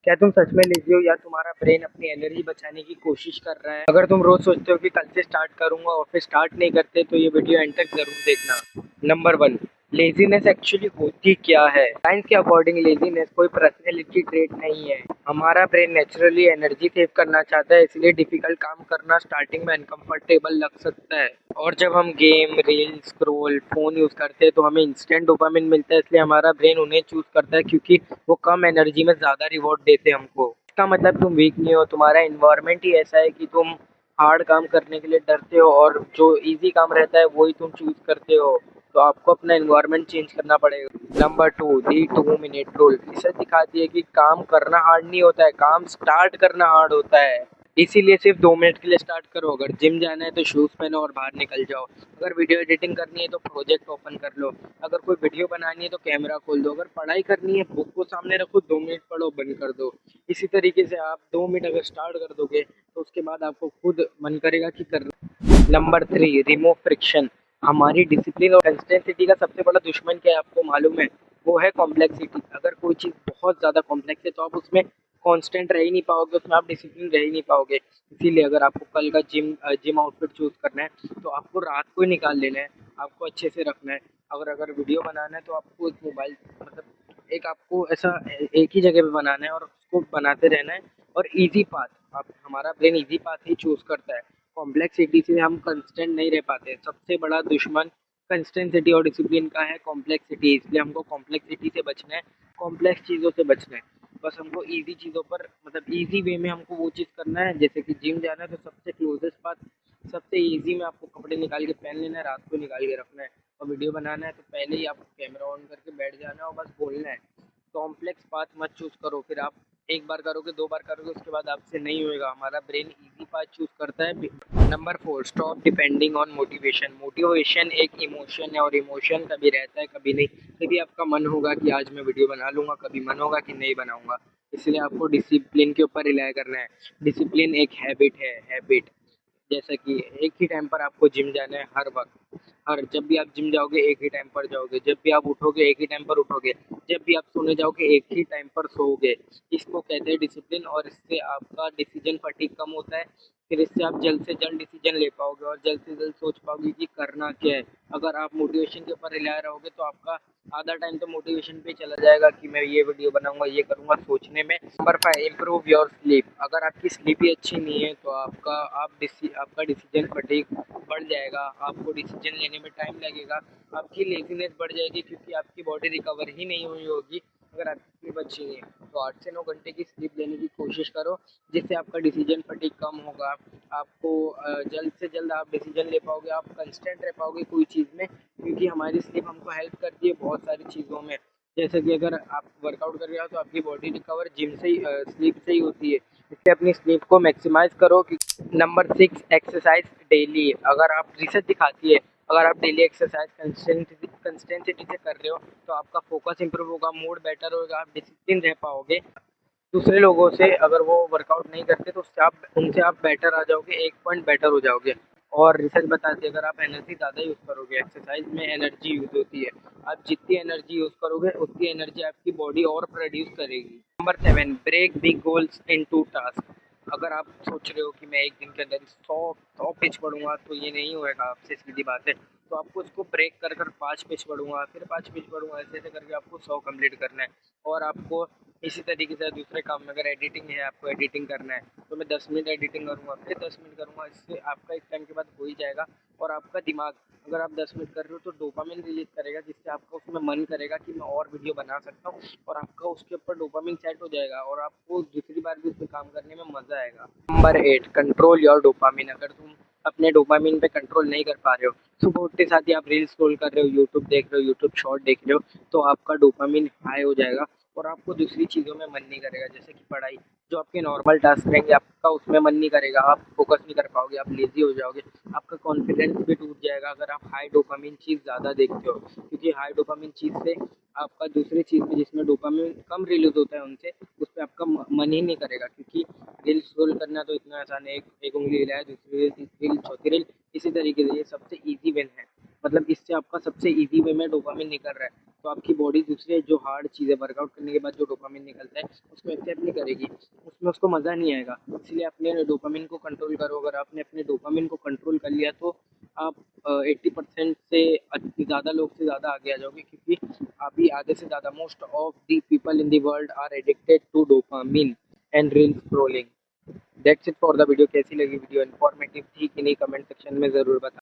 क्या तुम सच में लेज़ी हो या तुम्हारा ब्रेन अपनी एनर्जी बचाने की कोशिश कर रहा है? अगर तुम रोज सोचते हो कि कल से स्टार्ट करूंगा और फिर स्टार्ट नहीं करते तो ये वीडियो एंड तक जरूर देखना। नंबर वन, लेजीनेस एक्चुअली होती क्या है? साइंस के अकॉर्डिंग लेजीनेस कोई पर्सनैलिटी ट्रेट नहीं है। हमारा ब्रेन नेचुरली एनर्जी सेव करना चाहता है, इसलिए डिफिकल्ट काम करना स्टार्टिंग में अनकंफर्टेबल लग सकता है। और जब हम game, reel, scroll, phone use करते हैं तो हमें इंस्टेंट डोपामिन मिलता है, इसलिए हमारा ब्रेन उन्हें चूज करता है क्योंकि वो कम एनर्जी में ज्यादा रिवॉर्ड देते हैं हमको। इसका मतलब तुम वीक नहीं हो, तुम्हारा इन्वायरमेंट ही ऐसा है कि तुम हार्ड काम करने के लिए डरते हो और जो इजी काम रहता है वही तुम चूज करते हो। तो आपको अपना इन्वायरमेंट चेंज करना पड़ेगा। नंबर टू, दी 2 मिनट रूल। रिसर्च दिखाती है कि काम करना हार्ड नहीं होता है, काम स्टार्ट करना हार्ड होता है। इसीलिए सिर्फ 2 मिनट के लिए स्टार्ट करो। अगर जिम जाना है तो शूज पहनो और बाहर निकल जाओ। अगर वीडियो एडिटिंग करनी है तो प्रोजेक्ट ओपन कर लो। अगर कोई वीडियो बनानी है तो कैमरा खोल दो। अगर पढ़ाई करनी है बुक को सामने रखो, 2 मिनट पढ़ो, बंद कर दो। इसी तरीके से आप 2 मिनट अगर स्टार्ट कर दोगे तो उसके बाद आपको खुद मन करेगा कि करना। Number three, remove friction. हमारी डिसिप्लिन और कंसिस्टेंसी का सबसे बड़ा दुश्मन क्या है आपको मालूम है? वो है कॉम्प्लेक्सिटी। अगर कोई चीज़ बहुत ज़्यादा कॉम्प्लेक्स है तो आप उसमें कांस्टेंट रह ही नहीं पाओगे, उसमें आप डिसिप्लिन रह ही नहीं पाओगे। इसीलिए अगर आपको कल का जिम आउटफिट चूज करना है तो आपको रात को ही निकाल लेना है, आपको अच्छे से रखना है। अगर अगर वीडियो बनाना है तो आपको एक मोबाइल, मतलब एक आपको ऐसा एक ही जगह पे बनाना है और उसको बनाते रहना है। और इजी पाथ, आप हमारा ब्रेन इजी पाथ ही चूज करता है। कॉम्प्लेक्सिटी से हम कंस्टेंट नहीं रह पाते। सबसे बड़ा दुश्मन कंसिस्टेंसी और डिसिप्लिन का है कॉम्प्लेक्सिटी, इसलिए हमको कॉम्प्लेक्सिटी से बचना है, कॉम्प्लेक्स चीज़ों से बचना है। बस हमको ईज़ी चीज़ों पर, मतलब ईज़ी वे में हमको वो चीज़ करना है। जैसे कि जिम जाना है तो सबसे क्लोजेस्ट पाथ, सबसे ईज़ी में आपको कपड़े निकाल के पहन लेना है, रात को निकाल के रखना है। और वीडियो बनाना है तो पहले ही आपको कैमरा ऑन करके बैठ जाना है और बस बोलना है। कॉम्प्लेक्स पाथ मत चूज़ करो, फिर आप एक बार करोगे, 2 बार करोगे, उसके बाद आपसे नहीं होएगा। हमारा ब्रेन ईज़ी पाथ चूज़ करता है। Number four, stop depending on motivation. Motivation एक इमोशन है और इमोशन कभी रहता है कभी नहीं। कभी आपका मन होगा कि आज मैं वीडियो बना लूँगा, कभी मन होगा कि नहीं बनाऊँगा। इसलिए आपको डिसिप्लिन के ऊपर रिलाय करना है। डिसिप्लिन एक हैबिट है, हैबिट। जैसा कि एक ही टाइम पर आपको जिम जाना है हर वक्त। हर जब भी आप जिम जाओगे एक ही टाइम पर जाओगे, जब भी आप उठोगे एक ही टाइम पर उठोगे, जब भी आप सोने जाओगे एक ही टाइम पर सोओगे। इसको कहते हैं डिसिप्लिन। और इससे आपका डिसीजन फटीग कम होता है। फिर इससे आप जल्द से जल्द डिसीजन ले पाओगे और जल्द से जल्द सोच पाओगे कि करना क्या है। अगर आप मोटिवेशन के ऊपर रिलाय रहोगे तो आपका आधा टाइम तो मोटिवेशन पे चला जाएगा कि मैं ये वीडियो बनाऊंगा, ये करूंगा, सोचने में। Number five, improve your sleep. अगर आपकी स्लीप ही अच्छी नहीं है तो आपका डिसीजन फटीग बढ़ जाएगा, आपको डिसीजन लेने में टाइम लगेगा, आपकी लेजीनेस बढ़ जाएगी क्योंकि आपकी बॉडी रिकवर ही नहीं हुई होगी। अगर आपकी स्लीप अच्छी नहीं है तो 8 से 9 घंटे की स्लीप लेने की कोशिश करो, जिससे आपका डिसीजन फटीग कम होगा। आपको जल्द से जल्द आप डिसीजन ले पाओगे, आप कंस्टेंट रह पाओगे कोई चीज़ में, क्योंकि हमारी स्लीप हमको हेल्प करती है बहुत सारी चीज़ों में। जैसे कि अगर आप वर्कआउट कर रहे हो तो आपकी बॉडी रिकवर जिम से ही, स्लीप से ही होती है। इसलिए अपनी स्लीप को मैक्सिमाइज करो। Number six, exercise daily. अगर आप, रिसर्च दिखाती है, अगर आप डेली एक्सरसाइज कंसिस्टेंसिटी से कर रहे हो तो आपका फोकस इंप्रूव होगा, मूड बेटर होगा, आप डिसिप्लिन रह पाओगे। दूसरे लोगों से अगर वो वर्कआउट नहीं करते तो उससे आप उनसे आप बेटर आ जाओगे, एक पॉइंट बेटर हो जाओगे। और रिसर्च बताती है अगर आप एनर्जी ज़्यादा यूज़ करोगे, एक्सरसाइज में एनर्जी यूज़ होती है, आप जितनी एनर्जी यूज़ करोगे उतनी एनर्जी आपकी बॉडी और प्रोड्यूस करेगी। Number seven, break big goals into task. अगर आप सोच रहे हो कि मैं एक दिन के अंदर 100 पेज पढ़ूंगा तो ये नहीं होएगा आपसे, सीधी बात है। तो आपको उसको ब्रेक कर कर 5 पेज पढ़ूंगा, फिर 5 पेज पढ़ूंगा, ऐसे ऐसे करके आपको 100 कंप्लीट करना है। और आपको इसी तरीके से दूसरे काम में, अगर एडिटिंग है, आपको एडिटिंग करना है तो मैं 10 मिनट एडिटिंग करूँगा, फिर 10 मिनट करूँगा। इससे आपका एक टाइम के बाद हो ही जाएगा। और आपका दिमाग, अगर आप 10 मिनट कर रहे हो तो डोपामिन रिलीज करेगा, जिससे आपका उसमें मन करेगा कि मैं और वीडियो बना सकता हूँ। और आपका उसके ऊपर डोपामिन सेट हो जाएगा और आपको दूसरी बार भी उसमें काम करने में मज़ा आएगा। Number eight, control your dopamine. अगर तुम अपने डोपामिन पे कंट्रोल नहीं कर पा रहे हो, सुबह उठते साथ ही आप रील स्क्रॉल कर रहे हो, यूट्यूब देख रहे हो, यूट्यूब शॉर्ट देख रहे हो, तो आपका डोपामिन हाई हो जाएगा और आपको दूसरी चीज़ों में मन नहीं करेगा। जैसे कि पढ़ाई, जो आपके नॉर्मल टास्क रहेंगे आपका उसमें मन नहीं करेगा, आप फोकस नहीं कर पाओगे, आप लेजी हो जाओगे, आपका कॉन्फिडेंस भी टूट जाएगा अगर आप हाई डोपामिन चीज़ ज़्यादा देखते हो। क्योंकि हाई डोपामिन चीज़ से आपका दूसरी चीज़ में जिसमें डोपामिन कम रिलीज होता है उनसे, उस पर आपका मन ही नहीं करेगा। क्योंकि रील स्क्रॉल करना तो इतना आसान है, एक उंगली हिलाए, दूसरी रील, तीसरी रील, चौथी रील, इसी तरीके से ये सबसे ईजी वे है। मतलब इससे आपका सबसे ईजी वे में डोपामिन निकल रहा है, तो आपकी बॉडी दूसरे जो हार्ड चीज़ें वर्कआउट करने के बाद जो डोपामिन निकलता है उसको एक्सेप्ट नहीं करेगी, उसमें उसको मज़ा नहीं आएगा। इसलिए अपने डोपामिन को कंट्रोल करो। अगर आपने अपने डोपामिन को कंट्रोल कर लिया तो आप 80% से ज़्यादा लोग से ज़्यादा आगे आ जाओगे, क्योंकि अभी आधे से ज़्यादा most of the people in the world are addicted to dopamine and reel scrolling. That's it for the video. कैसी लगी वीडियो? इन्फॉर्मेटिव थी कि नहीं, कमेंट सेक्शन में ज़रूर बताना।